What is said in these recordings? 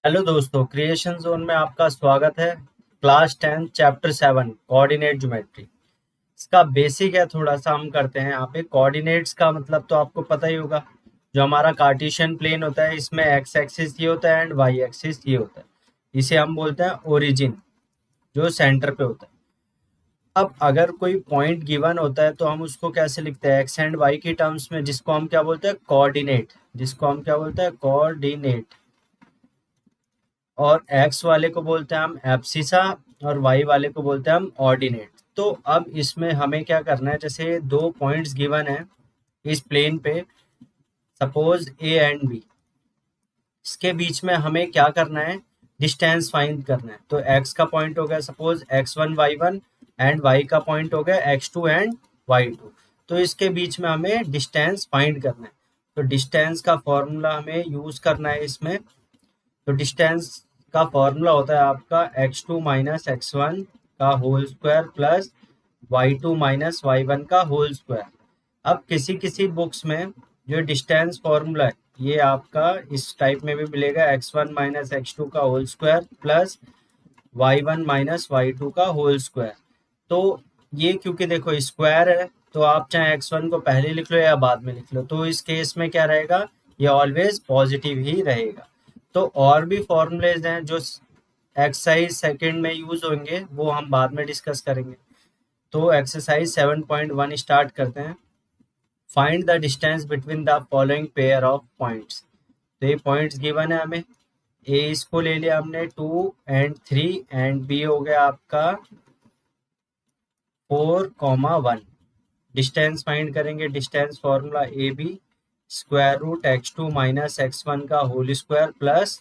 Hello दोस्तों, creation zone में आपका स्वागत है। Class 10 chapter 7 coordinate geometry. इसका बेसिक है, थोड़ा सा हम करते हैं यहाँ पे। कोऑर्डिनेट्स का मतलब तो आपको पता ही होगा। जो हमारा कार्टेशियन प्लेन होता है, इसमें एक्स एक्सिस ये होता है एंड वाई एक्सिस ये होता है। इसे हम बोलते हैं ओरिजिन, जो सेंटर पे होता है। अब अगर कोई पॉइंट गिवन होता है तो हम उसको कैसे लिखते हैं? एक्स एंड वाई की टर्म्स में, जिसको हम क्या बोलते हैं? कोऑर्डिनेट। जिसको हम क्या बोलते हैं? कोऑर्डिनेट। और एक्स वाले को बोलते हैं हम एब्सिसा, और वाई वाले को बोलते हैं हम ऑर्डिनेट। तो अब इसमें हमें क्या करना है? जैसे दो पॉइंट्स गिवन है इस प्लेन पे, सपोज ए एंड बी। इसके बीच में हमें क्या करना है? डिस्टेंस फाइंड करना है। तो एक्स का पॉइंट हो गया suppose x1 y1, and Y का पॉइंट हो गया x2 एंड y2। तो इसके बीच में हमें डिस्टेंस फाइंड करना है। तो डिस्टेंस का फॉर्मूला हमें यूज करना है इसमें। तो डिस्टेंस का फॉर्मूला होता है आपका x2 माइनस x1 का whole square plus y2 minus y1 का होल स्क्वायर। अब किसी किसी बुक्स में जो डिस्टेंस फॉर्मूला है, ये आपका इस टाइप में भी मिलेगा, x1 माइनस x2 का whole square plus y1 minus y2 का होल स्क्वायर। तो ये क्योंकि देखो स्क्वायर है, तो आप चाहे x1 को पहले लिख लो या बाद में लिख लो, तो इस केस में क्या रहेगा? ये ऑलवेज पॉजिटिव ही रहेगा। तो और भी फॉर्मूलेज हैं जो एक्सरसाइज सेकंड में यूज होंगे, वो हम बाद में डिस्कस करेंगे। तो एक्सरसाइज 7.1 स्टार्ट करते हैं। Find the distance between the following pair of points. तो ये पॉइंट्स गिवन है हमें। ए इसको ले लिया हमने 2 एंड 3, एंड बी हो गया आपका 4, 1। डिस्टेंस फाइंड करेंगे। Distance formula A B square root x2 minus x1 का whole square plus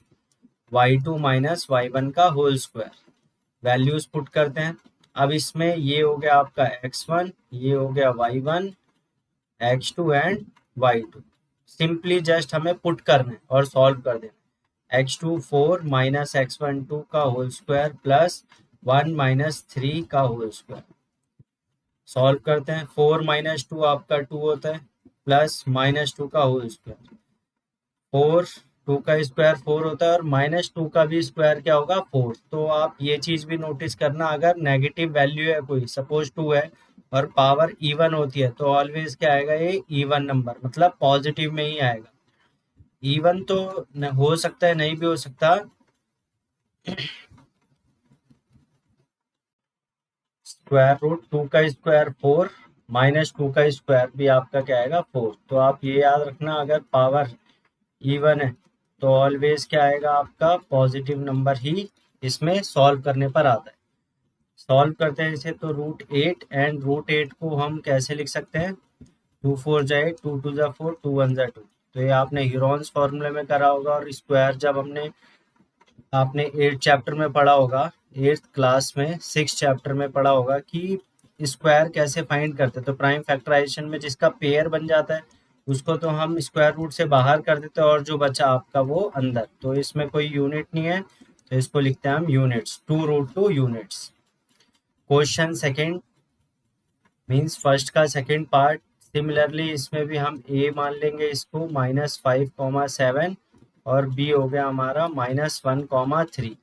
y2 minus y1 का होल स्क्वायर। वैल्यूज पुट करते हैं। अब इसमें ये हो गया आपका x1, ये हो गया y1, x2 and y2। Simply just हमें पुट करना है और सॉल्व कर देना। x2 4 माइनस x1 2 का होल स्क्वायर प्लस 1 माइनस 3 का होल स्क्वायर। सॉल्व करते हैं। 4 माइनस 2 आपका 2 होता है, प्लस माइनस 2 का होल स्क्वायर। 4, 2 का स्क्वायर 4 होता है, और माइनस 2 का भी स्क्वायर क्या होगा? 4। तो आप ये चीज भी नोटिस करना, अगर नेगेटिव वैल्यू है कोई, सपोज 2 है और पावर इवन होती है, तो ऑलवेज क्या आएगा? ये इवन नंबर, मतलब पॉजिटिव में ही आएगा। इवन तो हो सकता है, नहीं भी हो सकता। स्क्वायर रूट 2 का स्क्वायर 4, माइनस 2 का स्क्वायर भी आपका क्या आएगा? 4। तो आप ये याद रखना, अगर पावर इवन है तो ऑलवेज क्या आएगा? आपका पॉजिटिव नंबर ही इसमें सॉल्व करने पर आता है। सॉल्व करते हैं इसे, तो रूट 8, एंड रूट 8 को हम कैसे लिख सकते हैं? 2 4 जा 8, 2 2 जा 4, 2 1 जा 2। तो ये आपने ह्यूरॉन्स फॉर्मूले में करा होगा, और स्क्वायर जब आपने 8 चैप्टर में पढ़ा होगा, 8th क्लास में 6 चैप्टर में पढ़ा होगा कि स्क्वायर कैसे फाइंड करते हैं। तो प्राइम फैक्टराइजेशन में जिसका पेयर बन जाता है, उसको तो हम स्क्वायर रूट से बाहर कर देते हैं, और जो बचा आपका वो अंदर। तो इसमें कोई यूनिट नहीं है, तो इसको लिखते हैं हम units. 2√2 units. Question second means first का सेकेंड पार्ट। सिमिलरली इसमें भी हम ए मान लेंगे इसको -5, 7, और बी हो गया हमारा -1, 3।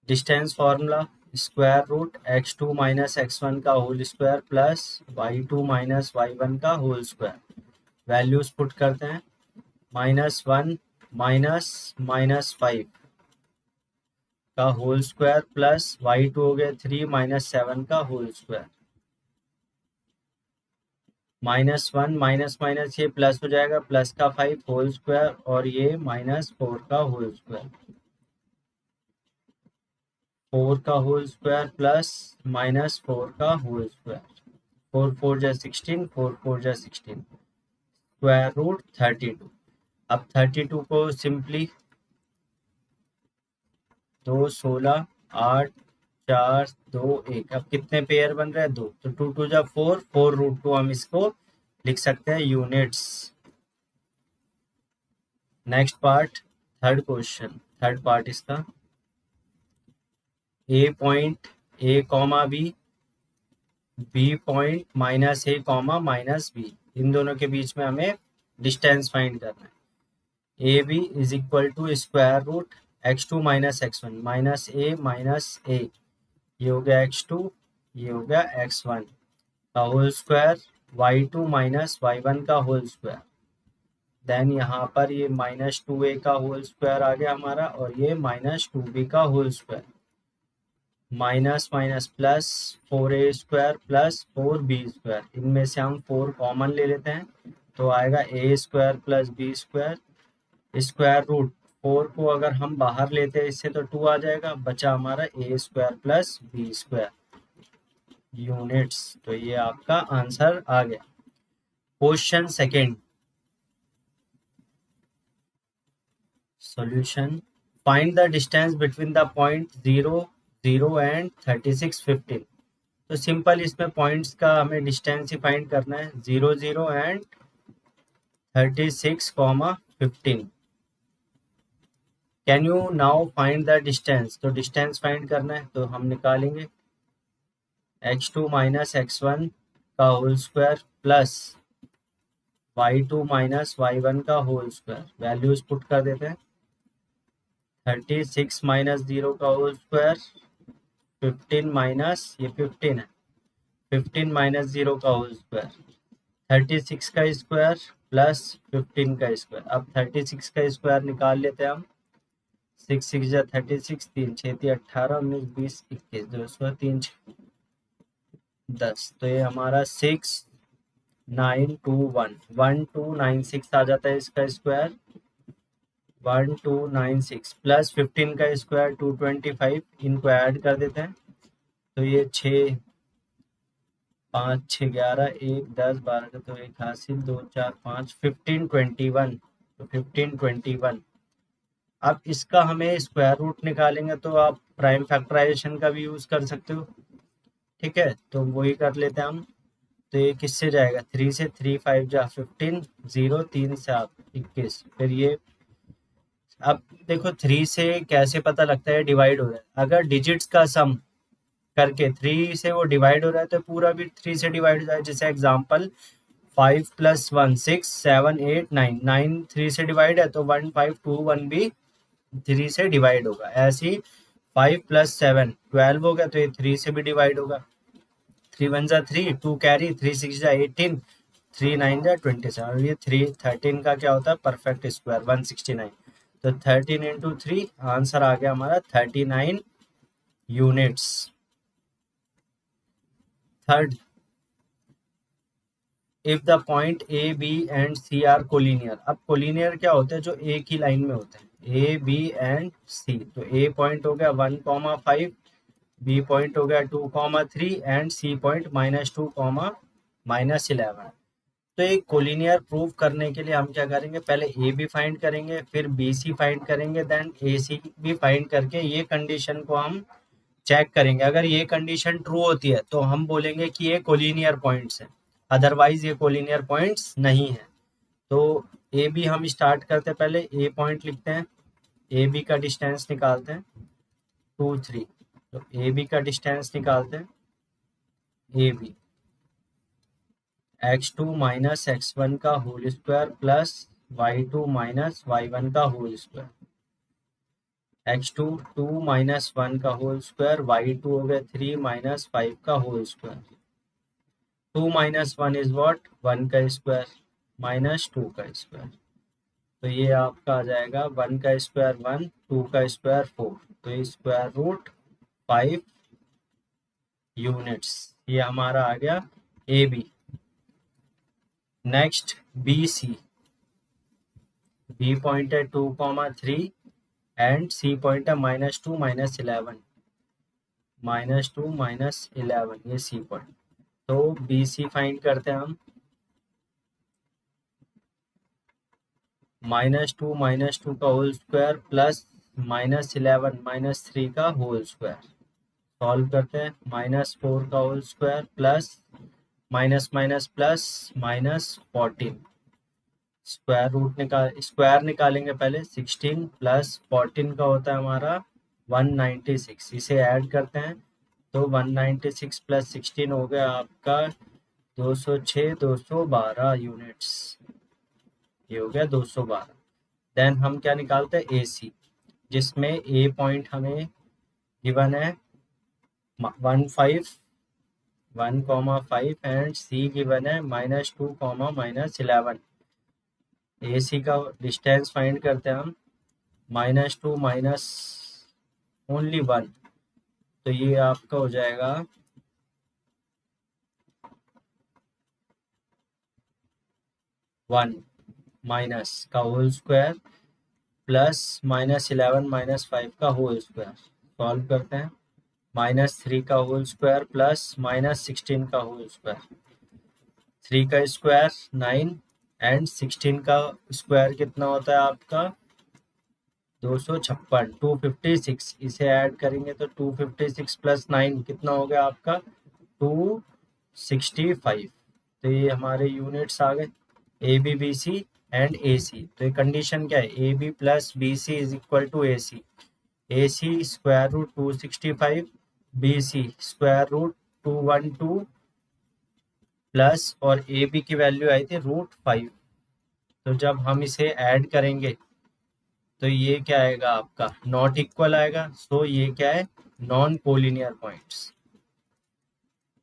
Distance formula square root x2 minus x1 का whole square plus y2 minus y1 का होल स्क्वायर। वैल्यूज पुट करते हैं। -1 -5 का होल स्क्वायर प्लस y2 हो गया 3 -7 का होल स्क्वायर। -1 माइनस माइनस ये प्लस हो जाएगा, प्लस का 5 होल स्क्वायर, और ये -4 का होल स्क्वायर। 4 का होल स्क्वायर प्लस -4 का होल स्क्वायर। 4 4 जा 16, 4 4 जा 16, स्क्वायर रूट 32। अब 32 को सिंपली 2 16 8 4 2 1, अब कितने पेयर बन रहे हैं? 2। तो 2 2 जा 4, 4√2 हम इसको लिख सकते हैं units. Next part, third question, third part इसका। A point A comma B, B point -a comma -b, इन दोनों के बीच में हमें डिस्टेंस फाइंड करना है। A B is equal to square root x2 minus x1 minus A, ये हो गया x2, ये हो गया x1 का whole square, y2 minus y1 का होल स्क्वायर, देन यहाँ पर ये माइनस 2a का होल स्क्वायर आ गया हमारा, और ये माइनस 2b का whole square, minus minus plus 4a square plus 4b square, इनमें से हम 4 कॉमन ले लेते हैं तो आएगा a square plus b square, square root 4 को अगर हम बाहर लेते हैं इससे तो 2 आ जाएगा, बचा हमारा a square plus b square units. तो ये आपका आंसर आ गया। Question second, solution, find the distance between the point 0, 0 and 36, 15। तो सिंपल इसमें पॉइंट्स का हमें डिस्टेंस ही फाइंड करना है, 0, 0 and 36, 15। Can you now find the distance, तो डिस्टेंस फाइंड करना है तो हम निकालेंगे x2 माइनस x1 का whole square plus y2 minus y1 का होल स्क्वायर, वैल्यूज पुट कर देते हैं, 36 माइनस 0 का होल स्क्वायर, 15 माइनस ये 15 है, 15 माइनस 0 का होल स्क्वायर, 36 का स्क्वायर प्लस 15 का स्क्वायर। अब 36 का स्क्वायर निकाल लेते हैं हम, 6 6 जा 36, 3 6 18, 19 20 21, 2 3 10, तो ये हमारा 6 9 2 1 1 2 9 6 आ जाता है इसका स्क्वायर, 1 2 9 6 प्लस 15 का स्क्वायर 225, इनको ऐड कर देते हैं तो ये 6 5 6 11 1 10 12 का तो 81 2 4 5 15 21, तो 15 21। अब इसका हमें स्क्वायर रूट निकालेंगे तो आप प्राइम फैक्टराइजेशन का भी यूज कर सकते हो, ठीक है, तो वही कर लेते हैं हम। तो ये किससे जाएगा, 3 से 3 5 जा 15, 0 3 7 21, फिर ये अब देखो 3 से कैसे पता लगता है डिवाइड हो रहा है, अगर डिजिट्स का सम करके 3 से वो डिवाइड हो रहा है तो पूरा भी 3 से डिवाइड हो जाए, जैसे एग्जांपल 5 + 1 6 7 8 9, 9 3 से डिवाइड है तो 1 5 2 1 भी 3 से डिवाइड होगा, ऐसे ही 5 + 7 12 हो गया तो ये 3 से भी डिवाइड होगा, 3 1 जा 3, 2 कैरी, 3 6 जा 18, 3 9 जा 27, ये 3 13 का क्या होता है परफेक्ट स्क्वायर 169, तो 13 × 3 आंसर आ गया हमारा 39 units. Third, if the point A B and C are collinear, अब कोलिनियर क्या होता है, जो एक ही लाइन में होते हैं, ए बी एंड सी, तो ए पॉइंट हो गया 1,5, बी पॉइंट हो गया 2,3 एंड सी पॉइंट -2, -11। तो एक कोलिनियर प्रूव करने के लिए हम क्या करेंगे, पहले ए बी फाइंड करेंगे, फिर बी सी फाइंड करेंगे, देन ए सी भी फाइंड करके ये कंडीशन को हम चेक करेंगे। अगर ये कंडीशन ट्रू होती है तो हम बोलेंगे कि ये कोलिनियर पॉइंट्स हैं, अदरवाइज ये कोलिनियर पॉइंट्स नहीं है। तो ए बी हम स्टार्ट करते हैं, पहले ए पॉइंट लिखते हैं, ए बी का डिस्टेंस निकालते हैं 2 3, तो ए बी का डिस्टेंस निकालते हैं, A B x2 minus x1 का whole square plus y2 minus y1 का होल स्क्वायर, x2 2 माइनस 1 का होल स्क्वायर, y2 हो गया 3 माइनस 5 का whole square, 2 minus 1 is what 1 का स्क्वायर माइनस 2 का स्क्वायर, तो ये आपका आ जाएगा 1 का स्क्वायर 1, 2 का स्क्वायर 4, तो स्क्वायर रूट 5 यूनिट्स, ये हमारा आ गया A B. Next B C, B point है 2,3 एंड सी पॉइंट है -2 -11, -2 -11, ये सी पॉइंट, तो बी सी फाइंड करते हैं हम, -2 -2 का होल स्क्वायर प्लस -11 -3 का होल स्क्वायर, सॉल्व करते हैं, -4 का whole square plus minus minus plus -14, square निकालेंगे पहले, 16 + 14 का होता है हमारा 196, इसे ऐड करते हैं तो 196 + 16 हो गया आपका 206 212 यूनिट्स, ये हो गया 212। देन हम क्या निकालते हैं, ए सी, जिसमें ए पॉइंट हमें गिवन है 1 5 एंड सी गिवन है -2 -11। ए सी का डिस्टेंस फाइंड करते हैं हम, -2 माइनस ओनली 1, तो ये आपका हो जाएगा 1 माइनस का होल स्क्वायर प्लस -11 -5 का होल स्क्वायर। सॉल्व करते हैं, -3 का होल स्क्वायर प्लस -16 का होल स्क्वायर। 3 का स्क्वायर 9 एंड 16 का स्क्वायर कितना होता है आपका 256, 256। इसे ऐड करेंगे तो 256 प्लस 9 कितना हो गया आपका 265। तो ये हमारे यूनिट्स आ गए, A B B C and A C. तो ये कंडीशन क्या है, A B plus B C is equal to A C. A C square root 265, B C square root 212 plus और ए बी की वैल्यू आई थी √5। तो जब हम इसे ऐड करेंगे तो ये क्या आएगा आपका नॉट इक्वल आएगा। सो ये क्या है, non collinear points,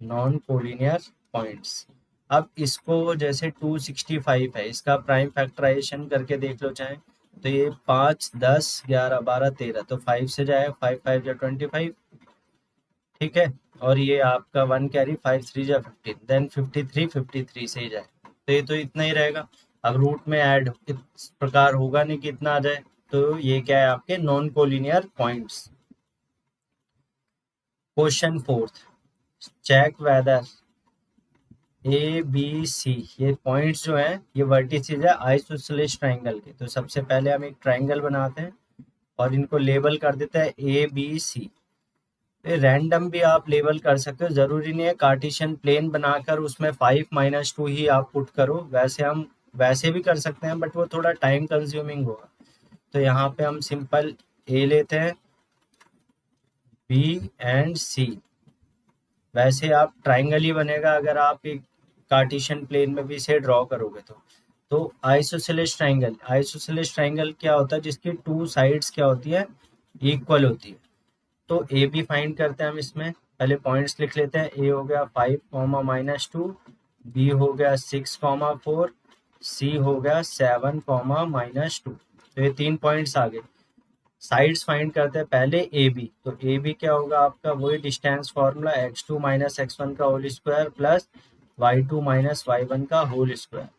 non collinear points. अब इसको जैसे 265 है, इसका प्राइम फैक्टराइजेशन करके देख लो चाहे, तो ये 5 10 11 12 13, तो 5 से जाए, 5 5 जा 25, ठीक है। और ये आपका 1 कैरी, 5 3 जा 15, देन 53 से ही जाए, तो ये तो इतना ही रहेगा। अब रूट में ऐड इस प्रकार होगा नहीं कि इतना आ जाए, तो ये क्या है आपके non collinear points. Question 4, check whether A B C, ये पॉइंट्स जो हैं ये वर्टिसेस है आइसोसेलेस ट्रायंगल के। तो सबसे पहले हम एक ट्रायंगल बनाते हैं और इनको लेबल कर देते हैं ए बी सी। रैंडम भी आप लेबल कर सकते हो, जरूरी नहीं है कार्टेशियन प्लेन बनाकर उसमें 5 - 2 ही आप पुट करो। वैसे हम वैसे भी कर सकते हैं, बट वो थोड़ा टाइम कंज्यूमिंग होगा। तो यहाँ पे हम सिंपल ए लेते हैं, बी एंड सी। वैसे आप ट्राइंगल ही बनेगा अगर आप एक कार्टेशियन प्लेन में भी इसे ड्रॉ करोगे तो आइसोसेलेस ट्राइंगल, आइसोसेलेस ट्राइंगल क्या होता है, जिसकी 2 साइड्स क्या होती है, इक्वल होती है। तो ए बी फाइंड करते हैं हम, इसमें पहले पॉइंट्स लिख लेते हैं। ए हो गया 5, -2, बी हो गया 6, 4, सी हो गया 7, -2। तो ये 3 पॉइंट्स आ गए। साइड्स फाइंड करते हैं पहले ए बी, तो ए बी क्या होगा आपका वही डिस्टेंस फॉर्मूला, x2 - x1 का whole square plus y2 - y1 का होल स्क्वायर।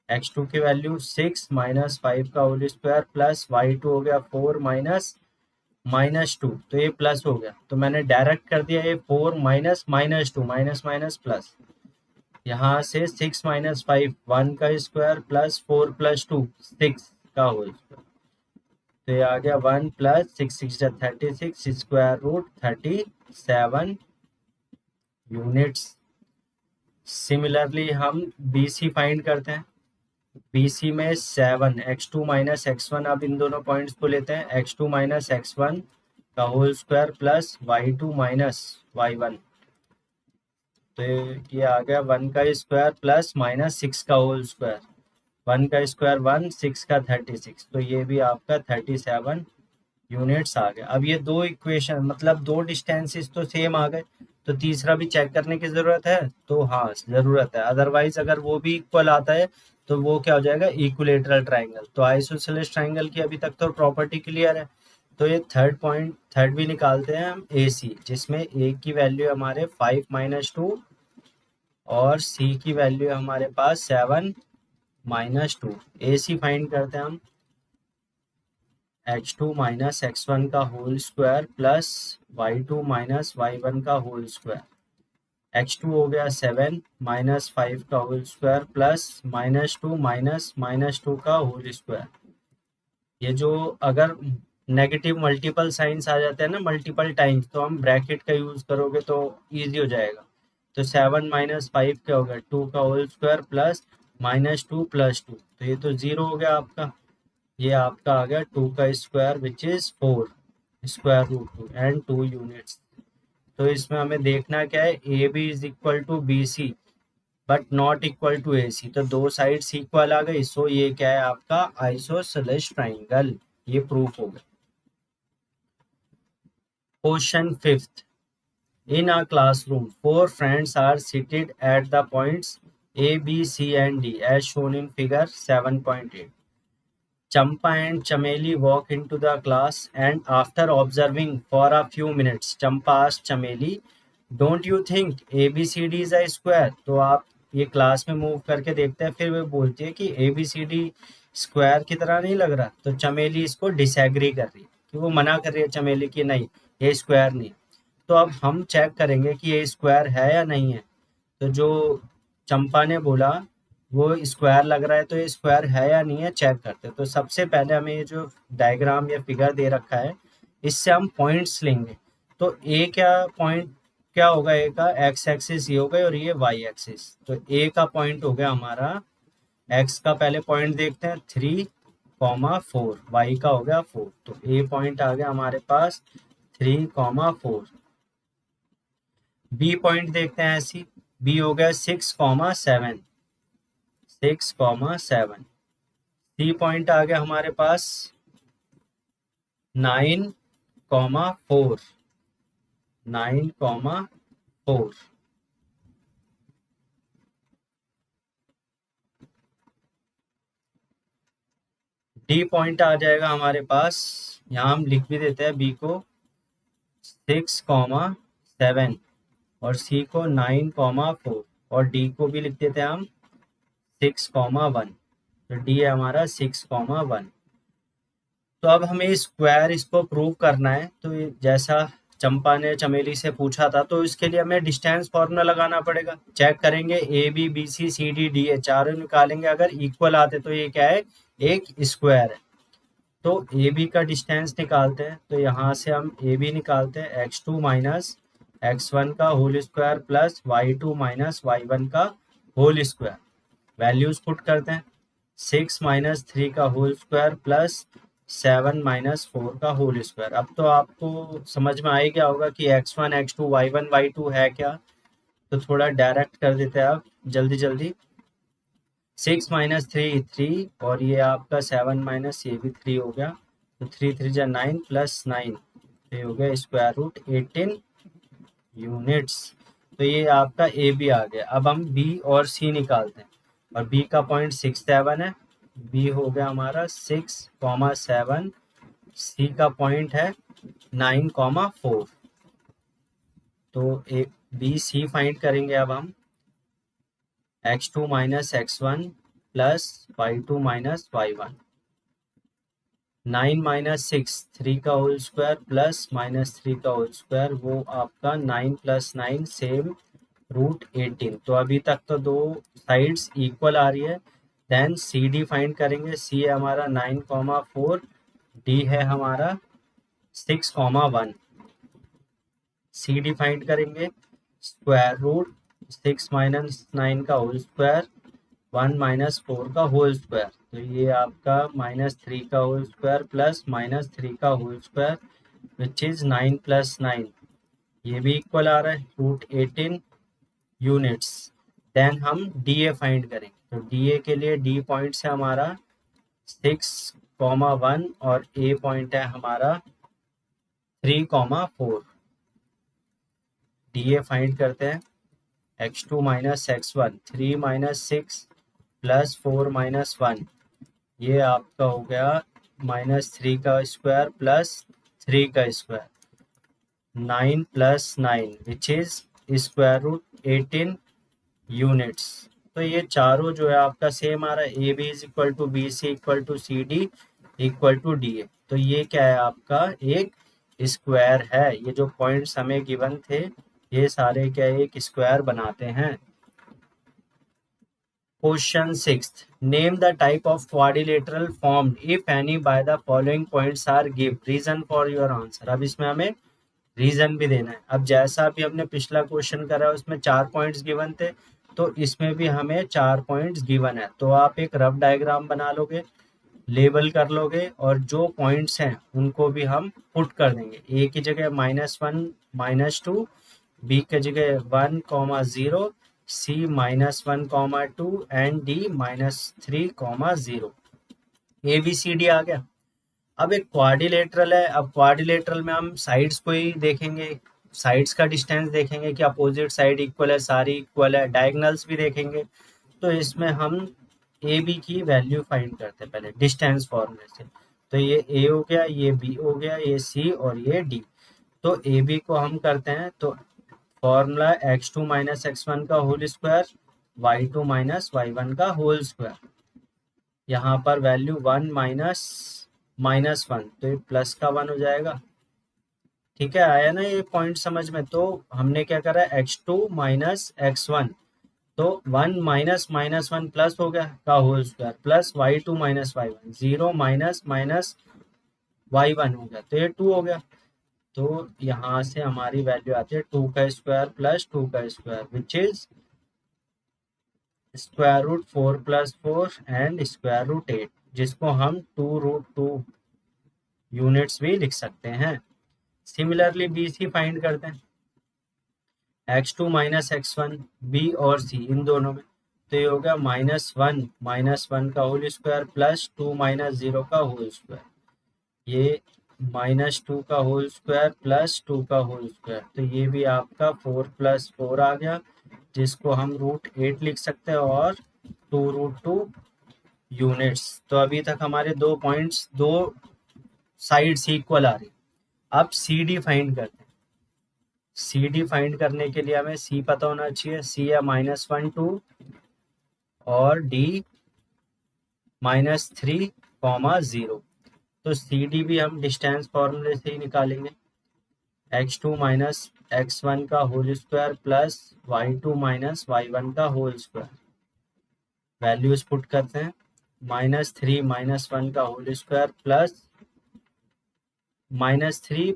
x2 की वैल्यू 6 -5 का होल स्क्वायर प्लस y2 हो गया 4 -2, तो ये प्लस हो गया, तो मैंने डायरेक्ट कर दिया ये 4 -2 माइनस माइनस प्लस। यहाँ से 6 -5 1 का स्क्वायर प्लस 4 + 2 6 का होल स्क्वायर। तो ये आ गया 1 + 6 6 जा 36 स्क्वायर रूट 37 यूनिट्स। सिमिलरली हम बी सी फाइंड करते हैं। बी सी में 7 x2 - x1, अब इन दोनों पॉइंट्स को लेते हैं, x2 - x1 का whole square plus y2 - y1। तो ये आ गया 1 का स्क्वायर प्लस -6 का होल स्क्वायर। 1 का स्क्वायर 1, 6 का 36, तो ये भी आपका 37 यूनिट्स आ गए। अब ये दो इक्वेशन मतलब दो डिस्टेंसेस तो सेम आ गए, तो तीसरा भी चेक करने की ज़रूरत है, तो हाँ ज़रूरत है। अदरवाइज अगर वो भी इक्वल आता है तो वो क्या हो जाएगा, इक्विलेटरल ट्राइंगल। तो आइसोसेलेस ट्राइंगल की अभी तक तो प्रॉपर्टी क्लियर है। तो ये थर्ड भी निकालते हैं हम, ए सी, जिसमें ए की वैल्यू हमारे 5 - 2 और सी की वैल्यू हमारे पास 7 - 2। ए सी फाइंड करते हैं हम, x2 - x1 का whole square plus y2 - y1 का होल स्क्वायर। x2 हो गया 7 -5 का होल स्क्वायर प्लस -2 -2 का होल स्क्वायर। ये जो अगर नेगेटिव मल्टीपल साइंस आ जाते हैं ना मल्टीपल टाइम्स, तो हम ब्रैकेट का यूज करोगे तो इजी हो जाएगा। तो 7 - 5 क्या होगा 2 का होल स्क्वायर प्लस -2 + 2, तो ये तो 0 हो गया आपका। ये आपका आ गया 2 का square which is 4 square root 2 and 2 units. तो इसमें हमें देखना क्या है, A B is equal to B C but not equal to AC, तो दो साइड्स इक्वल आ गई, सो ये क्या है आपका आइसोसेलेस ट्राइंगल, ये प्रूफ हो गया। Question fifth, in a classroom 4 friends are seated at the points A, B, C and D as shown in figure 7.8. Champa and Chameli walk into the class and after observing for a few minutes, Champa asked Chameli, don't you think ABCD is a square? तो आप ये class में move करके देखते हैं, फिर वो बोलती है कि ABCD स्क्वायर की तरह नहीं लग रहा, तो चमेली इसको डिसएग्री कर रही है, कि वो मना कर रही है चमेली कि नहीं ये स्क्वायर नहीं। तो अब हम चेक करेंगे कि ये स्क्वायर है या नहीं है। तो जो चंपा ने बोला वो स्क्वायर लग रहा है, तो ये स्क्वायर है या नहीं है चेक करते हैं। तो सबसे पहले हमें ये जो डायग्राम या फिगर दे रखा है इससे हम पॉइंट्स लेंगे। तो ए क्या पॉइंट क्या होगा, ए का एक्स एक्सिस ये होगा और ये वाई एक्सिस। तो ए का पॉइंट हो गया हमारा, एक्स का पहले पॉइंट देखते हैं 3,4, वाई का हो गया 4, तो ए पॉइंट आ गया हमारे पास 3,4। बी पॉइंट देखते हैं ऐसी, बी हो गया 6,7, 6,7। सी पॉइंट आ गया हमारे पास 9,4, 9,4। डी पॉइंट आ जाएगा हमारे पास, यहाँ हम लिख भी देते हैं बी को 6,7 और सी को 9,4 और डी को भी लिख देते हैं हम 6,1। तो डी है हमारा 6,1। तो अब हमें स्क्वायर इसको प्रूव करना है। तो जैसा चंपा ने चमेली से पूछा था, तो इसके लिए हमें डिस्टेंस फॉर्मूला लगाना पड़ेगा। चेक करेंगे A B B C C D D A चारों निकालेंगे, अगर इक्वल आते तो ये क्या है एक स्क्वायर है। तो ए बी का डिस्टेंस निकालते हैं। तो यहाँ से हम ए बी निकालते हैं, x2 माइनस x1 का whole square plus y2 minus y1 का होल स्क्वायर। वैल्यूज पुट करते हैं, 6 माइनस 3 का होल स्क्वायर प्लस 7 माइनस 4 का होल स्क्वायर। अब तो आपको समझ में आ ही गया होगा कि x1 x2 y1 y2 है क्या। तो थोड़ा डायरेक्ट कर देते हैं आप जल्दी जल्दी। 6 माइनस 3 3 और ये आपका 7 माइनस ये भी 3 हो गया। तो 3 3 जा 9 प्लस 9 ये हो गया स्क्वायर रूट 18 यूनिट्स। तो ये आपका ए बी आ गया। अब हम बी और सी निकालते हैं, और बी का पॉइंट 6 7 है, बी हो गया हमारा 6,7। सी का पॉइंट है 9,4। तो ए बी सी फाइंड करेंगे अब हम, x2 minus x1 plus y2 minus y1। 9 minus 6 3 का होल स्क्वायर प्लस माइनस 3 का होल स्क्वायर, वो आपका 9 प्लस 9 सेम रूट 18। तो अभी तक तो दो साइड्स इक्वल आ रही है। देन सी डी फाइंड करेंगे, सी है हमारा 9,4, डी है हमारा 6,1। सी डी फाइंड करेंगे, स्क्वायर रूट 6 माइनस 9 का होल स्क्वायर 1 माइनस 4 का होल स्क्वायर। तो ये आपका माइनस 3 का होल स्क्वायर प्लस माइनस 3 का whole square which is 9 plus 9, ये भी इक्वल आ रहा है रूट 18 यूनिट्स। देन हम डी ए फाइंड करेंगे। तो डी ए के लिए डी पॉइंट है हमारा 6,1 और ए पॉइंट है हमारा 3,4। डी ए फाइंड करते हैं, x2 minus x1 3 minus 6 plus 4 minus 1, ये आपका हो गया माइनस 3 का स्क्वायर प्लस 3 का square 9 plus 9 which is square root 18 units. तो ये चारों जो है आपका सेम आ रहा है, A B is equal to B C equal to C D equal to D A. तो ये क्या है आपका एक स्क्वायर है। ये जो पॉइंट्स हमें गिवन थे ये सारे क्या एक स्क्वायर बनाते हैं। Question sixth, name the type of quadrilateral formed if any by the following points are give, reason for your answer. अब इसमें हमें रीजन भी देना है। अब जैसा भी हमने पिछला क्वेश्चन करा उसमें 4 पॉइंट्स गिवन थे, तो इसमें भी हमें 4 पॉइंट्स गिवन है। तो आप एक रफ डायग्राम बना लोगे, लेबल कर लोगे और जो पॉइंट्स हैं उनको भी हम पुट कर देंगे। ए की जगह -1 -2, बी की जगह 1,0, C -1, 2 and D -3, 0। ABCD आ गया। अब एक क्वाड्रिलेटरल है। अब क्वाड्रिलेटरल में हम साइड्स को ही देखेंगे, साइड्स का डिस्टेंस देखेंगे कि अपोजिट साइड इक्वल है, सारी इक्वल है, डायगोनल्स भी देखेंगे। तो इसमें हम ए बी की वैल्यू फाइंड करते हैं पहले डिस्टेंस फॉर्मूले से। तो ये ए हो गया, ये बी हो गया, ये सी और ये डी। तो ए बी को हम करते हैं तो फॉर्मूला x2 - x1 का होल स्क्वायर, y2 - y1 का होल स्क्वायर। यहाँ पर वैल्यू 1 -1, तो ये प्लस का 1 हो जाएगा। ठीक है, आया ना ये पॉइंट समझ में? तो हमने क्या करा, x2 - x1, तो 1 -1 प्लस हो गया का whole square, plus y2 - y1, 0 -y1 हो गया, तो ये 2 हो गया। तो यहाँ से हमारी वैल्यू आती है 2 का स्क्वायर प्लस 2 का स्क्वायर, विच इज √4 + 4 एंड √8, जिसको हम 2√2 यूनिट्स भी लिख सकते हैं। सिमिलरली BC फाइंड करते हैं, x2 - x1, B और C इन दोनों में। तो ये हो गया -1 का होल स्क्वायर प्लस 2 - 0 का होल स्क्वायर, ये -2 का होल स्क्वायर प्लस 2 का होल स्क्वायर। तो ये भी आपका 4 + 4 आ गया, जिसको हम √8 लिख सकते हैं और 2√2 यूनिट्स। तो अभी तक हमारे दो पॉइंट्स, दो साइड्स इक्वल आ रही। अब CD फाइंड करते हैं। CD फाइंड करने के लिए हमें C पता होना चाहिए। C है -1, 2 और D -3, 0। तो CD भी हम डिस्टेंस फॉर्मूले से ही निकालेंगे, x2 - x1 का whole square plus y2 - y1 का होल स्क्वायर। वैल्यूज पुट करते हैं, -3 - 1 का होल स्क्वायर प्लस -3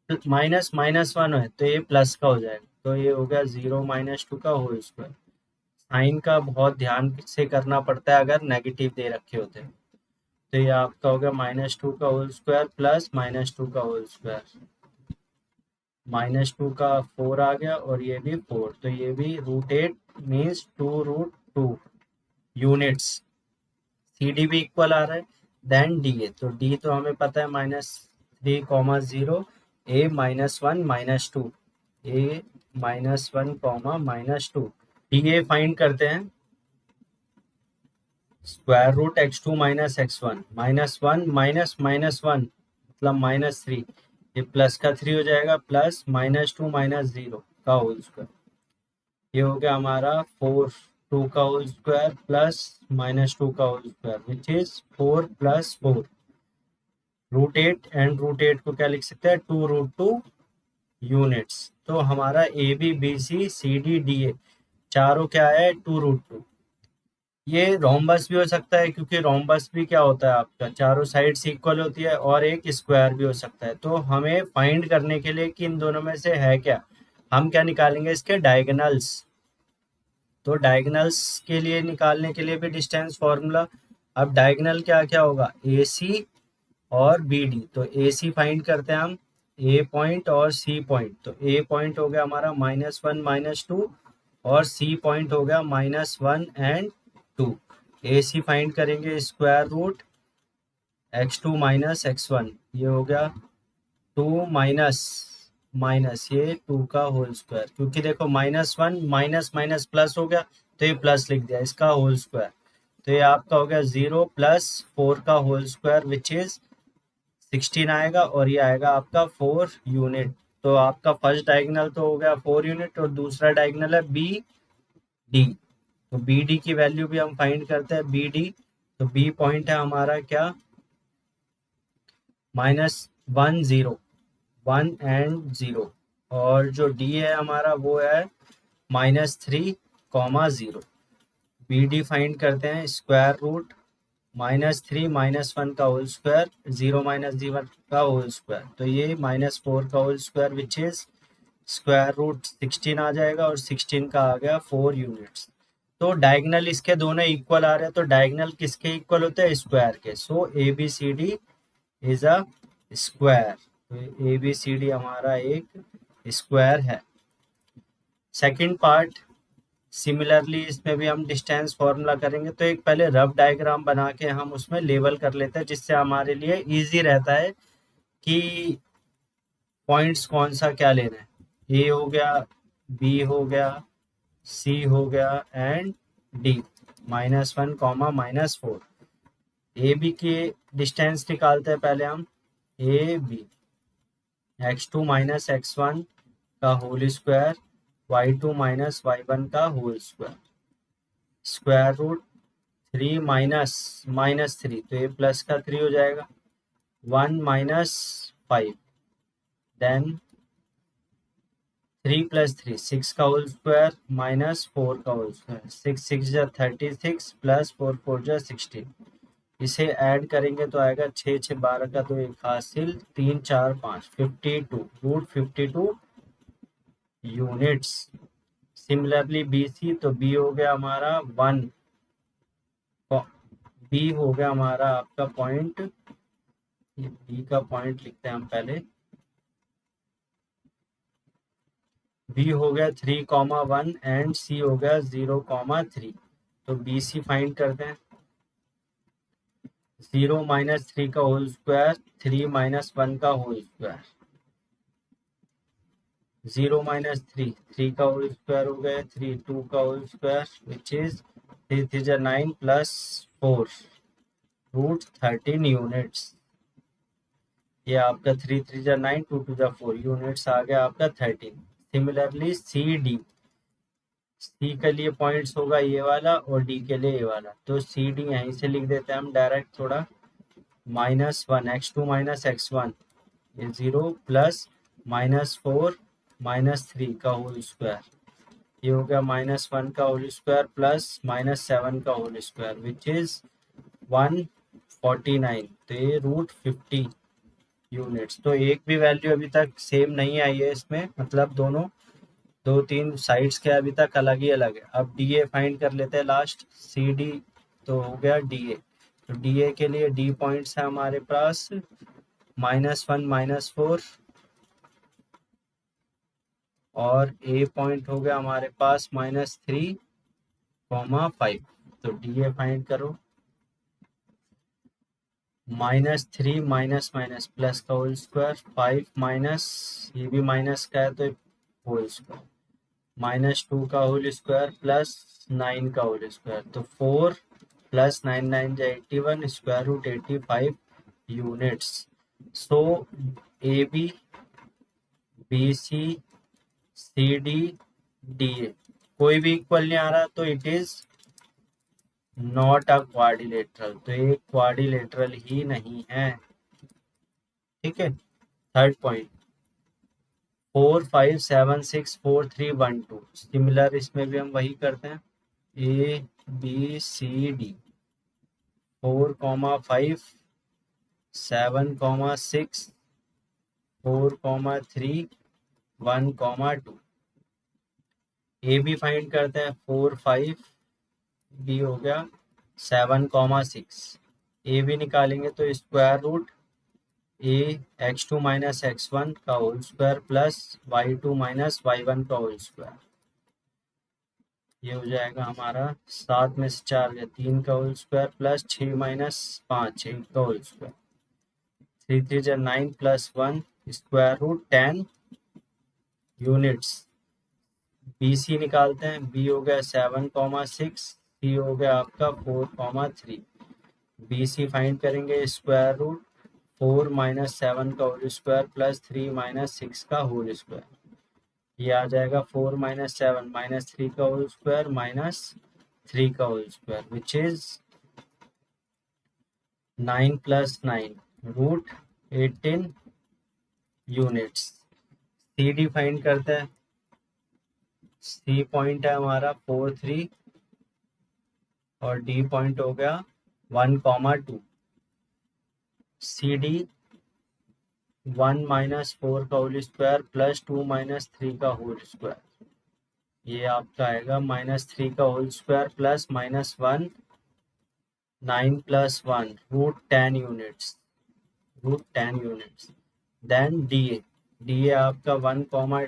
-1 है तो ये प्लस का हो जाएगा, तो ये हो गया 0 - 2 का होल स्क्वायर। साइन का बहुत ध्यान से करना पड़ता है अगर नेगेटिव दे रखे होते हैं। तो ये आपका हो गया -2 का होल स्क्वायर प्लस -2 का होल स्क्वायर, -2 का 4 आ गया और ये भी 4, तो ये भी √8 मीन्स 2√2 यूनिट्स। CD भी इक्वल आ रहा है, देन DA। तो D तो हमें पता है -3, 0, A -1 - 2, A -1, -2। DA फाइंड करते हैं, √x2 - x1, -1 -1 मतलब -3, ये प्लस का 3 हो जाएगा, प्लस -2 - 0 का होल स्क्वायर। ये हो गया हमारा 4, 2 का होल स्क्वायर प्लस -2 का whole square, which is 4 + 4। √8 and √8 को क्या लिख सकते हैं, 2√2 यूनिट्स। तो हमारा AB BC CD DA चारों क्या है, 2√2। ये रोम्बस भी हो सकता है, क्योंकि रोम्बस भी क्या होता है आपका, चारों साइड्स इक्वल होती है, और एक स्क्वायर भी हो सकता है। तो हमें फाइंड करने के लिए कि इन दोनों में से है क्या, हम क्या निकालेंगे, इसके डायगोनल्स। तो डायगोनल्स के लिए निकालने के लिए भी डिस्टेंस फॉर्मूला। अब डायगोनल क्या क्या होगा, AC और BD। तो AC फाइंड करते हैं हम, A पॉइंट और C पॉइंट। तो A पॉइंट हो गया हमारा -1 - 2 और C पॉइंट हो गया -1 एंड 2। AC फाइंड करेंगे, स्क्वायर रूट x2 - x1, ये हो गया 2 माइनस ये 2 का होल स्क्वायर, क्योंकि देखो -1 माइनस माइनस प्लस हो गया, तो ये प्लस लिख दिया, इसका होल स्क्वायर। तो ये आपका हो गया 0 + 4 का होल स्क्वायर, विच इज 16 आएगा, और ये आएगा आपका 4 यूनिट। तो आपका फर्स्ट डायगोनल तो हो गया 4 यूनिट, और दूसरा डायगोनल है BD। तो BD की वैल्यू भी हम फाइंड करते हैं, BD। तो B पॉइंट है हमारा क्या, -1, 0, 1 एंड 0, और जो D है हमारा वो है -3, 0। BD फाइंड करते हैं, स्क्वायर रूट -3 - 1 का होल स्क्वायर, 0 - 0 का होल स्क्वायर। तो ये -4 का whole square, which is square root 16 आ जाएगा, और 16 का आ गया 4 यूनिट्स। तो डायगोनल इसके दोनों इक्वल आ रहे हैं, तो डायगोनल किसके इक्वल होते हैं, स्क्वायर के। सो ABCD इज अ स्क्वायर। तो ABCD हमारा एक स्क्वायर है। सेकंड पार्ट, सिमिलरली इसमें भी हम डिस्टेंस फॉर्मूला करेंगे, तो एक पहले रफ डायग्राम बना के हम उसमें लेबल कर लेते हैं, जिससे हमारे लिए इजी रहता है कि पॉइंट्स कौन सा क्या लेना है। ए हो गया, बी हो गया, सी हो गया एंड डी, -1, -4। ए बी के डिस्टेंस निकालते हैं पहले हम। ए बी x2 - x1 का होल स्क्वायर, y2 - y1 का होल स्क्वायर, स्क्वायर रूट 3 -3, तो ये प्लस का 3 हो जाएगा, 1 - 5, देन 3 + 3 6 का होल स्क्वायर -4 का होल स्क्वायर, 6 6 जा 36 प्लस 4 4 जा 16। इसे ऐड करेंगे तो आएगा 6 6 12 का 2 1 हासिल, 3 4 5 52 √52 यूनिट्स। सिमिलरली बी सी, तो बी हो गया हमारा 1, बी हो गया हमारा आपका पॉइंट, ये बी का पॉइंट लिखते हैं हम पहले। बी हो गया 3, 1 एंड सी हो गया 0, 3। तो बी सी फाइंड करते हैं। 0 - 3 का होल स्क्वायर, 3 - 1 का होल स्क्वायर, 0 - 3, 3 का होल स्क्वायर हो गया, 3 2 का होल स्क्वायर विच इज 3 3 जा 9 प्लस 4 √13 यूनिट्स। ये आपका 3 3 जा 9, 2 2 जा 4 यूनिट्स आ गया आपका 13। सिमिलरली सी डी, सी के लिए पॉइंट्स होगा ये वाला और डी के लिए ये वाला, तो सी डी यहीं से लिख देते हैं हम डायरेक्ट थोड़ा। -1 x2 - x1 ये 0 प्लस -4 -3 का होल स्क्वायर, ये हो गया -1 का होल स्क्वायर प्लस -7 का होल स्क्वायर विच इज 149, तो ये √50 यूनिट्स। तो एक भी वैल्यू अभी तक सेम नहीं आई है इसमें, मतलब दोनों 2 3 साइड्स के अभी तक अलग ही अलग है। अब डी ए फाइंड कर लेते हैं लास्ट, सी डी तो हो गया डी ए। तो डी ए के लिए डी पॉइंट्स है हमारे पास -1 -4, और ए पॉइंट हो गया हमारे पास -3, 5। तो डी ए फाइंड करो, -3 माइनस माइनस प्लस का होल स्क्वायर, 5 माइनस ये भी माइनस का है तो होल स्क्वायर, -2 का होल स्क्वायर प्लस 9 का होल स्क्वायर, तो 4 प्लस 9 9 जा 81 square root 85 units. So A B, B C, C D, D A कोई भी इक्वल नहीं आ रहा, तो it is not a quadrilateral, तो ये क्वाड्रिलेटरल ही नहीं है। ठीक है, थर्ड पॉइंट, 4 5 7 6 4 3 1 2, सिमिलर इसमें भी हम वही करते हैं। A B C D 4, 5 7, 6 4, 3 1, 2। A B find करते हैं, 4 5, बी हो गया 7, 6। ए बी निकालेंगे तो स्क्वायर रूट ए x2 - x1 का whole square plus y2 - y1 का होल स्क्वायर, ये हो जाएगा हमारा 7 में से 4 गया 3 का होल स्क्वायर प्लस 6 - 5 8 का होल स्क्वायर, 3 3 जा 9 plus 1 square root 10 units. B C निकालते हैं, बी हो गया 7, 6, सी हो गया आपका 4, 3। बी सी फाइंड करेंगे, स्क्वायर रूट 4 - 7 का होल स्क्वायर प्लस 3 - 6 का होल स्क्वायर, ये आ जाएगा 4 - 7 -3 का होल स्क्वायर -3 का whole square which is 9 + 9 √18 units. C D find करते हैं, सी पॉइंट है हमारा 4 3 और डी पॉइंट हो गया 1, 2। सी डी 1 - 4 का होल स्क्वायर प्लस 2 - 3 का होल स्क्वायर, ये आपका आएगा -3 का whole square plus -1 9 + 1 √10 units, √10 units. Then D A आपका 1,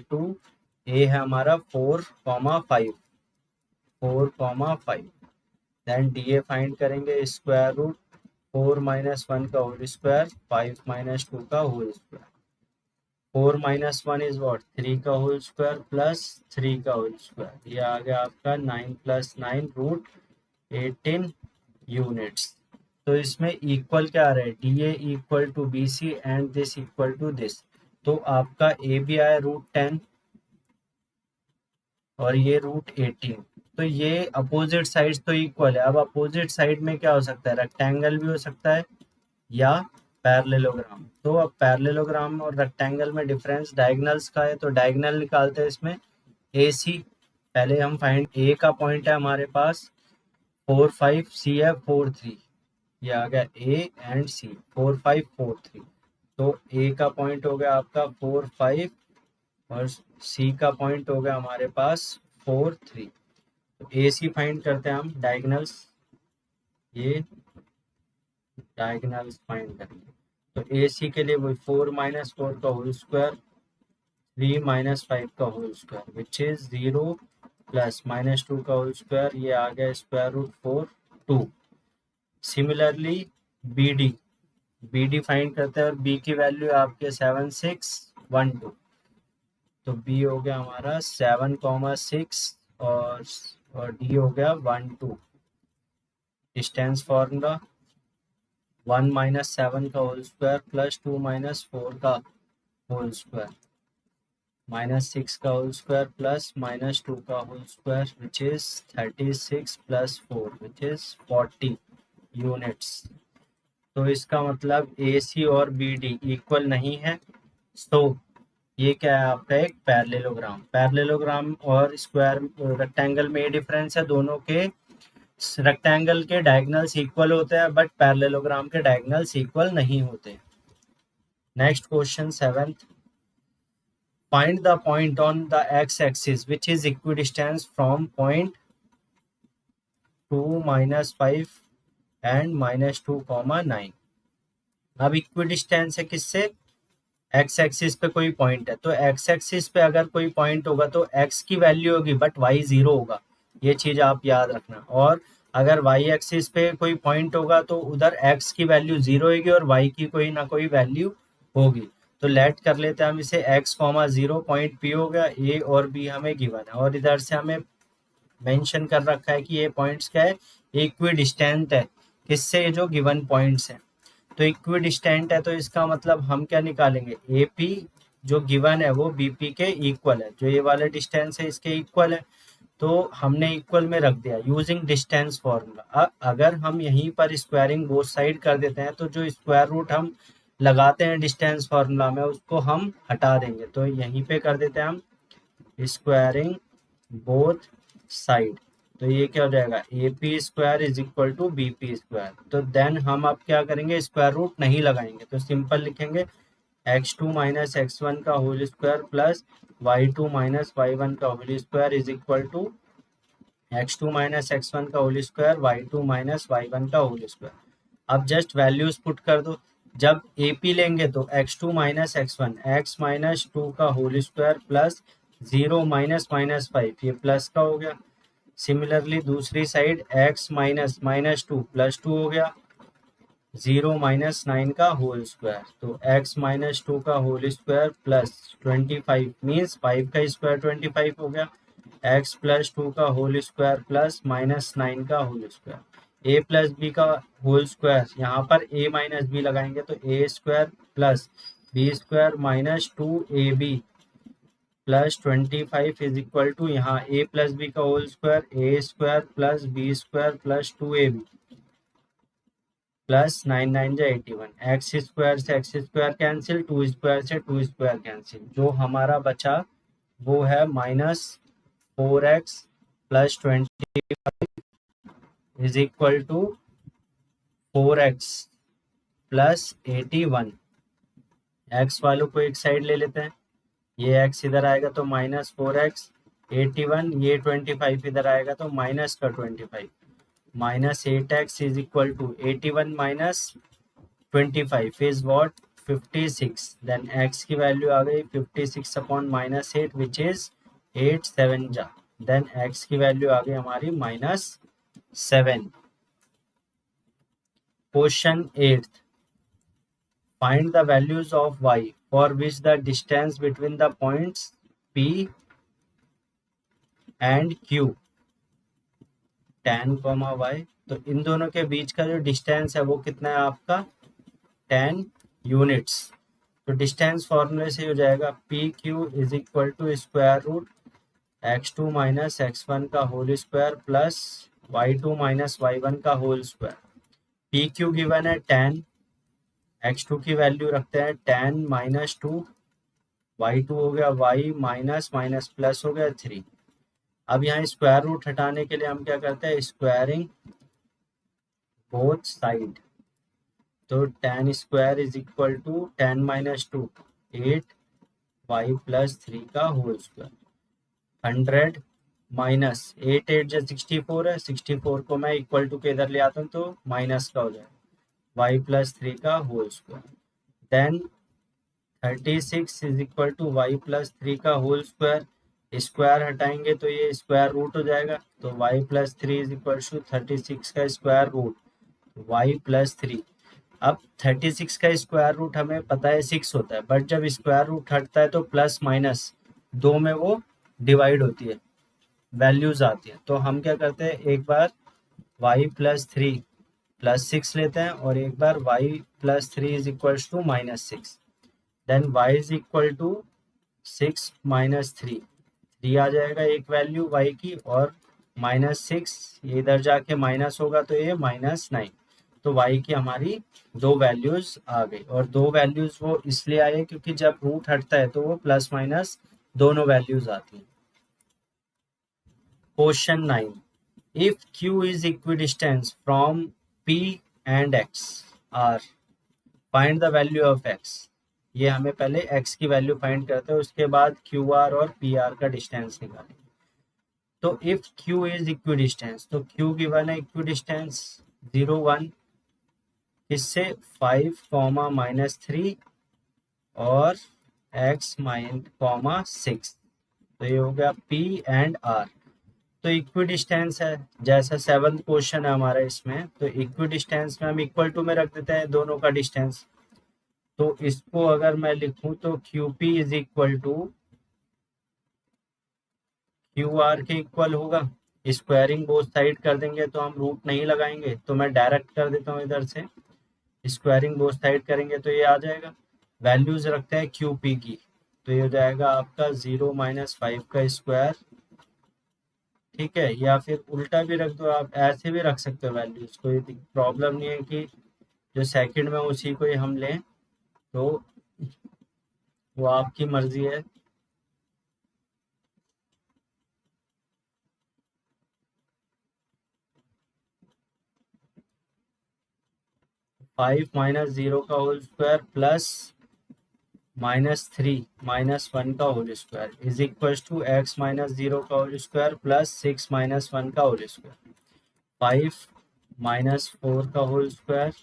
2, ए है हमारा 4, 5। 4,5। देन डी फाइंड करेंगे, स्क्वायर रूट 4 माइनस 1 का होल स्क्वायर 5 माइनस 2 का whole square. 4 minus 1 is what 3 का होल स्क्वायर प्लस 3 का होल स्क्वायर। ये आ गया आपका 9 प्लस 9 रूट 18 यूनिट्स। तो इसमें इक्वल क्या आ रहा है, D A equal to B C and this equal to this. तो आपका ए भी आया √10 और ये √18। तो ये अपोजिट साइड तो इक्वल है। अब अपोजिट साइड में क्या हो सकता है, रेक्टेंगल भी हो सकता है या पैरेललोग्राम। तो अब पैरेललोग्राम और रेक्टेंगल में डिफरेंस डायगोनल्स का है, तो डायगोनल निकालते हैं इसमें। ए सी पहले हम फाइंड, ए का पॉइंट है हमारे पास 4 5, सी है 4 3। ये आ गया ए एंड सी 4 5 4 3। तो ए का पॉइंट हो गया आपका 4 5 और सी का पॉइंट हो गया हमारे पास 4 3। तो ए सी फाइंड करते हैं हम डायगोनल्स। ये डायगोनल्स फाइंड करेंगे तो ए सी के लिए वही 4 माइनस 4 का होल स्क्वायर 3 माइनस 5 का whole square which is 0 plus minus 2 का होल स्क्वायर। ये आ गया square root 4 2। Similarly B D find करते हैं और बी की वैल्यू आपके 7 6 1 2। तो बी हो गया हमारा 7,6 और डी हो गया 1 2। डिस्टेंस फॉर्मूला 1 माइनस 7 का होल स्क्वायर प्लस 2 माइनस 4 का होल स्क्वायर माइनस 6 का होल स्क्वायर प्लस माइनस 2 का whole square which is 36 plus 4 which is 40 units. तो इसका मतलब ए सी और बी डी इक्वल नहीं है। तो ये क्या है आपका एक पैरेललोग्राम। पैरेललोग्राम और स्क्वायर रेक्टेंगल में ये डिफरेंस है, दोनों के रेक्टेंगल के डायगोनल्स इक्वल होते हैं बट पैरेललोग्राम के डायगोनल्स इक्वल नहीं होते। Next question 7th, find the point on the x-axis which is equidistant from point 2 minus 5 and minus 2, 9। अब इक्विडिस्टेंस है किससे, एक्स एक्सिस पे कोई पॉइंट है। तो एक्स एक्सिस पे अगर कोई पॉइंट होगा तो एक्स की वैल्यू होगी बट वाई 0 होगा, ये चीज़ आप याद रखना। और अगर वाई एक्सिस पे कोई पॉइंट होगा तो उधर एक्स की वैल्यू 0 होगी और वाई की कोई ना कोई वैल्यू होगी। तो लेट कर लेते हैं हम इसे x, 0 पॉइंट पी हो गया, ए और बी हमें गिवन है और इधर से हमें मेंशन कर रखा है कि ये पॉइंट्स क्या है, इक्विडिस्टेंट है किससे, जो गिवन पॉइंट्स हैं। तो इक्विडिस्टेंट है तो इसका मतलब हम क्या निकालेंगे, ए पी जो गिवन है वो बी पी के इक्वल है। जो ये वाला डिस्टेंस है इसके इक्वल है, तो हमने इक्वल में रख दिया यूजिंग डिस्टेंस फॉर्मूला। अगर हम यहीं पर स्क्वायरिंग बोथ साइड कर देते हैं तो जो स्क्वायर रूट हम लगाते हैं डिस्टेंस फॉर्मूला में उसको हम हटा देंगे। तो यहीं पे कर देते हैं हम स्क्वायरिंग बोथ साइड। तो ये क्या हो जाएगा, A P square is equal to B P square. तो देन हम अब क्या करेंगे, स्क्वायर रूट नहीं लगाएंगे तो सिंपल लिखेंगे x2 माइनस x1 का whole square plus y2 minus y1 का whole square is equal to x2 minus x1 का whole square y2 minus y1 का होल स्क्वायर। अब जस्ट वैल्यूज पुट कर दो। जब ए पी लेंगे तो x2 minus x1 x minus 2 का whole square plus 0 minus minus 5 ये प्लस का हो गया। सिमिलरली दूसरी side x minus minus 2 plus 2 हो गया, 0 माइनस 9 का होल स्क्वायर। तो x माइनस 2 का होल स्क्वायर प्लस 25 मीन्स 5 का स्क्वायर 25 हो गया, x प्लस 2 का होल स्क्वायर प्लस माइनस 9 का whole square. a plus B का होल स्क्वायर, यहाँ पर a माइनस बी लगाएंगे तो a square plus B square minus 2ab plus 25 is equal to यहाँ a प्लस बी का whole square a square plus B square plus 2ab plus 9 9 जा 81। X square से x square cancel, 2 square से 2 square cancel. जो हमारा बचा वो है minus 4x plus 25 is equal to 4x plus 81। X वालों को एक साइड ले लेते हैं, ये x इधर आएगा तो माइनस 4x 81, ये 25 इधर आएगा तो माइनस का 25 minus 8x is equal to 81 minus 25 is what 56। Then x की वैल्यू आ गई 56 अपॉन माइनस 8 विच इज 8 7 जा देन x की वैल्यू आ गई हमारी -7। Question 8, find the values of y for which the distance between the points p and q, tan, y। तो इन दोनों के बीच का जो डिस्टेंस है वो कितना है आपका 10 यूनिट्स। तो डिस्टेंस फॉर्मूले से हो जाएगा P Q is equal to square root x2 minus x1 का whole square plus y2 minus y1 का whole square. P Q given है 10, x2 की वैल्यू रखते हैं 10 माइनस 2, y2 हो गया y माइनस माइनस प्लस हो गया 3। अब यहाँ स्क्वायर रूट हटाने के लिए हम क्या करते हैं, स्क्वायरिंग बोथ साइड। तो 10 square is equal to 10 minus 2 8 y plus 3 का होल स्क्वायर। 100 माइनस 8 8 जो 64 है, 64 को मैं इक्वल टू के इधर ले आता हूँ तो माइनस का हो जाएगा y प्लस 3 का whole square. Then 36 is equal to y plus 3 का होल स्क्वायर। स्क्वायर हटाएंगे तो ये स्क्वायर रूट हो जाएगा, तो y plus 3 is equal to 36 का स्क्वायर रूट y प्लस 3। अब 36 का स्क्वायर रूट हमें पता है 6 होता है, बट जब स्क्वायर रूट हटता है तो प्लस माइनस दो में वो डिवाइड होती है, वैल्यूज आती है। तो हम क्या करते हैं, एक बार y प्लस 3 प्लस 6 लेते हैं और एक बार y plus 3 is equal to -6। Then y is equal to 6 minus 3 आ जाएगा एक वैल्यू y की, और -6 ये इधर जाके माइनस होगा तो ये -9। तो y की हमारी दो वैल्यूज आ गई, और दो वैल्यूज वो इसलिए आए क्योंकि जब रूट हटता है तो वो प्लस माइनस दोनों वैल्यूज आती हैं। Question 9, if q is equidistant from p and x r, find the value of x। ये हमें पहले x की वैल्यू फाइंड करते हैं, उसके बाद QR और PR का डिस्टेंस निकालेंगे। तो इफ q इज इक्विडिस्टेंस, तो q गिवन है इक्विडिस्टेंस 0 1 इससे 5 -3 और x -6। तो ये हो गया P एंड R। तो इक्विडिस्टेंस है, जैसा 7th क्वेश्चन है हमारा इसमें, तो इक्विडिस्टेंस में हम इक्वल टू में रख देते हैं दोनों का डिस्टेंस। तो इसको अगर मैं लिखूं तो QP is equal to QR के इक्वल होगा। स्क्वायरिंग बोथ साइड कर देंगे तो हम रूट नहीं लगाएंगे, तो मैं डायरेक्ट कर देता हूँ इधर से, स्क्वायरिंग बोथ साइड करेंगे तो ये आ जाएगा। वैल्यूज रखते हैं QP की, तो ये हो जाएगा आपका 0 -5 का स्क्वायर, ठीक है। या फिर उल्टा भी रख दो, आप ऐसे भी रख सकते हो वैल्यूज, कोई प्रॉब्लम नहीं है कि जो सेकंड में उसी को ही हम लें, तो वो आपकी मर्जी है। 5 -0 का होल स्क्वायर प्लस -3 -1 का whole square is equal to x -0 का होल स्क्वायर प्लस 6 -1 का होल स्क्वायर। 5 -4 का whole square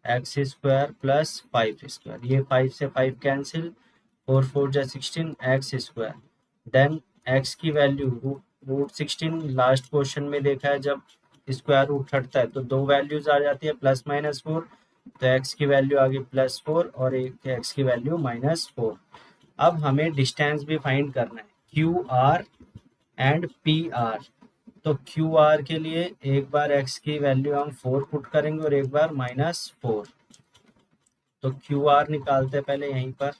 x square plus 5 square, ये 5 से 5 कैंसिल, 4 4 जा 16 एक्स स्क्वायर। देन एक्स की वैल्यू रूट 16 लास्ट क्वेश्चन में देखा है, जब स्क्वायर रूट हटता है तो दो वैल्यूज आ जाती है प्लस -4। तो एक्स की वैल्यू आ गई +4 और एक एक्स की वैल्यू -4। अब हमें डिस्टेंस भी फाइंड करना है, Q R and P R. तो क्यू आर के लिए एक बार एक्स की वैल्यू हम 4 पुट करेंगे और एक बार -4। तो क्यू आर निकालते हैं पहले, यहीं पर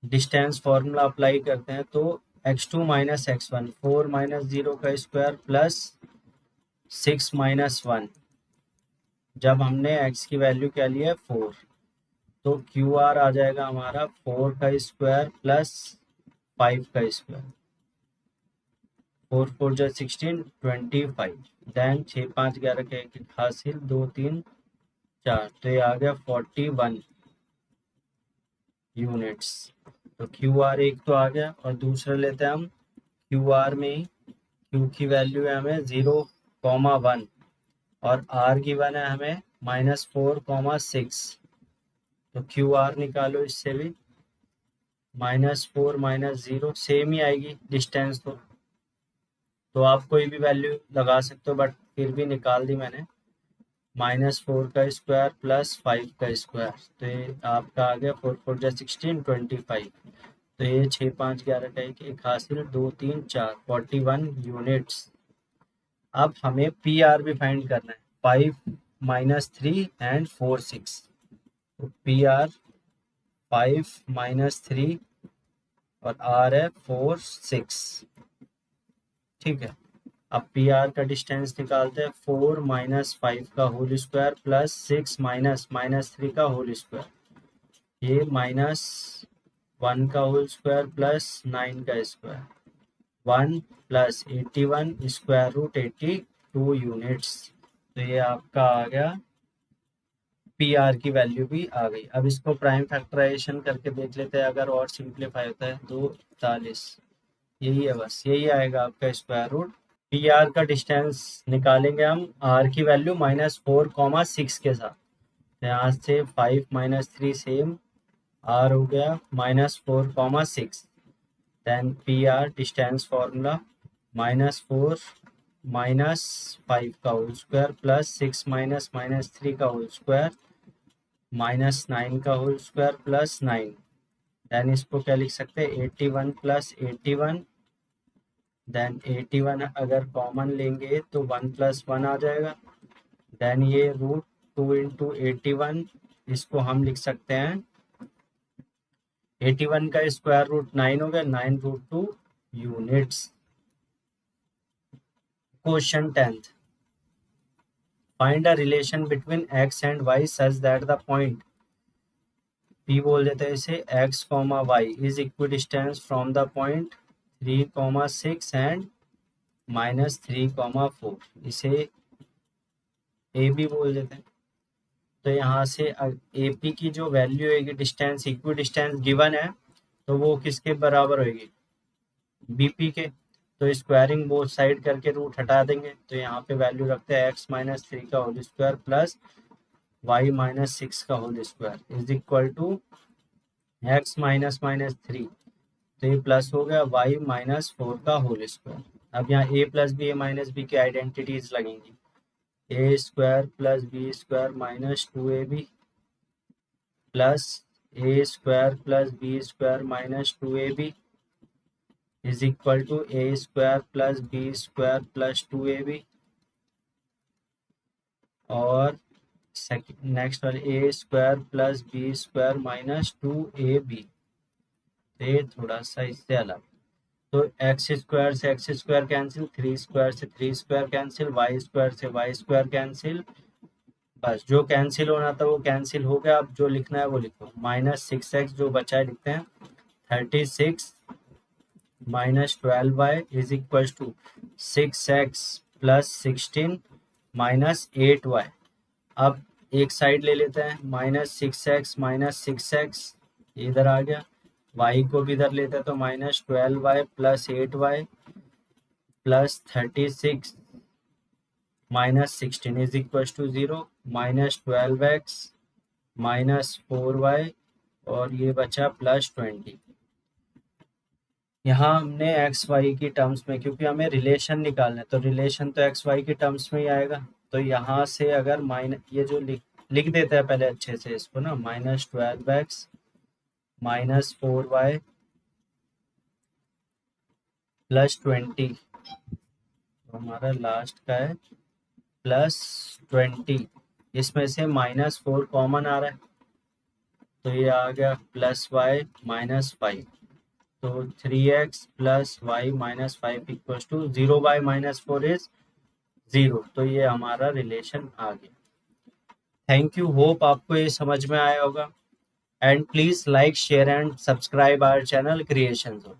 डिस्टेंस फॉर्मूला अप्लाई करते हैं। तो x2 - x1 4 -0 का स्क्वायर प्लस 6 -1, जब हमने x की वैल्यू क्या ली है 4, तो क्यू आर आ जाएगा हमारा 4 का स्क्वायर प्लस 5 का स्क्वायर। 4 4 जा 16 25, देन 6 5 11 के एक हासिल 2 3 4, तो ये आ गया 41 यूनिट्स। तो क्यू आर एक तो आ गया, और दूसरा लेते हैं हम क्यू आर में ही, क्यू की वैल्यू है हमें 0, 1 और आर गिवन है हमें -4, 6। तो क्यू आर निकालो इससे भी, -4 -0 सेम ही आएगी डिस्टेंस तो, तो आप कोई भी वैल्यू लगा सकते हो, बट फिर भी निकाल दी मैंने। -4 का स्क्वायर प्लस 5 का स्क्वायर, तो ये आपका आ गया 4 4 जा 16, 25। तो ये 6 5 11 का एक हासिल, 2 3 4 41 यूनिट्स। अब हमें पी आर भी फाइंड करना है, 5 - 3 एंड 4 6। तो पी आर 5 - 3 और आर है 4 6। ठीक है, अब पी आर का डिस्टेंस निकालते हैं, 4 - 5 का होल स्क्वायर प्लस 6 - -3 का होल स्क्वायर, ये -1 का होल स्क्वायर प्लस 9 का स्क्वायर, 1 + 81 स्क्वायर रूट 82 यूनिट्स। तो ये आपका आ गया, पी आर की वैल्यू भी आ गई। अब इसको प्राइम फैक्टराइजेशन करके देख लेते हैं, अगर और सिंप्लीफाई होता है 2 41, यही है, बस यही आएगा आपका स्क्वायर रूट। पी आर का डिस्टेंस निकालेंगे हम आर की वैल्यू -4, 6 के साथ। तो यहाँ से 5 - 3 सेम, आर हो गया -4, 6। Then P R distance formula -4 - 5 का होल स्क्वायर प्लस 6 - -3 का होल स्क्वायर -9 का होल स्क्वायर प्लस 9। देन इसको क्या लिख सकते हैं, 81 + 81। देन 81 अगर कॉमन लेंगे तो 1 + 1 आ जाएगा। देन ये √2 × 81, इसको हम लिख सकते हैं, 81 का स्क्वायर रूट 9 हो गया, 9 √2 units. Question 10th, find a relation between x and y such that the point P बोल देते हैं इसे, x, y is equidistance from the point 3, 6 and -3, 4। इसे ए बी बोल देते हैं। तो यहाँ से ए पी की जो वैल्यू होगी, डिस्टेंस इक्वी डिस्टेंस गिवन है, तो वो किसके बराबर होगी, बी पी के। तो स्क्वायरिंग बोथ साइड करके रूट हटा देंगे, तो यहाँ पे वैल्यू रखते हैं x - 3 का होल स्क्वायर प्लस y - 6 का whole square is equal to x - -3, तो ये प्लस हो गया y - 4 का होल स्क्वायर। अब यहाँ a + b, a - b की आइडेंटिटीज लगेंगी, a square plus b square -2ab plus a square plus b square -2ab is equal to a square plus b square plus 2ab। और next वाले a square plus b square -2ab, ये थोड़ा सा इससे अलग। तो x square से x square cancel, 3 square से 3 स्क्वायर कैंसिल, वाई स्क्वायर से वाई स्क्वायर कैंसिल, बस जो कैंसिल होना था वो कैंसिल हो गया। अब जो लिखना है वो लिखो, -6x जो बचा है लिखते हैं, 36 - 12y is equal to 6x + 16 - 8y। अब एक साइड ले लेते हैं, -6x - 6x इधर आ गया, y को भी इधर लेते हैं, तो -12y + 8y plus 36 - 16 is equal to 0, -12x -4y और ये बचा +20। यहाँ हमने एक्स वाई की टर्म्स में, क्योंकि हमें रिलेशन निकालना है, तो रिलेशन तो एक्स वाई की टर्म्स में ही आएगा। तो यहाँ से अगर ये जो लिख देते हैं पहले अच्छे से इसको ना, -12x -4y +20, तो हमारा लास्ट का है +20। इसमें से -4 कॉमन आ रहा है, तो ये आ गया +y -5। तो 3x + y -5 equals to 0y -4 is 0। तो ये हमारा रिलेशन आ गया। थैंक यू, होप आपको ये समझ में आया होगा। And please like, share and subscribe our channel creation zone.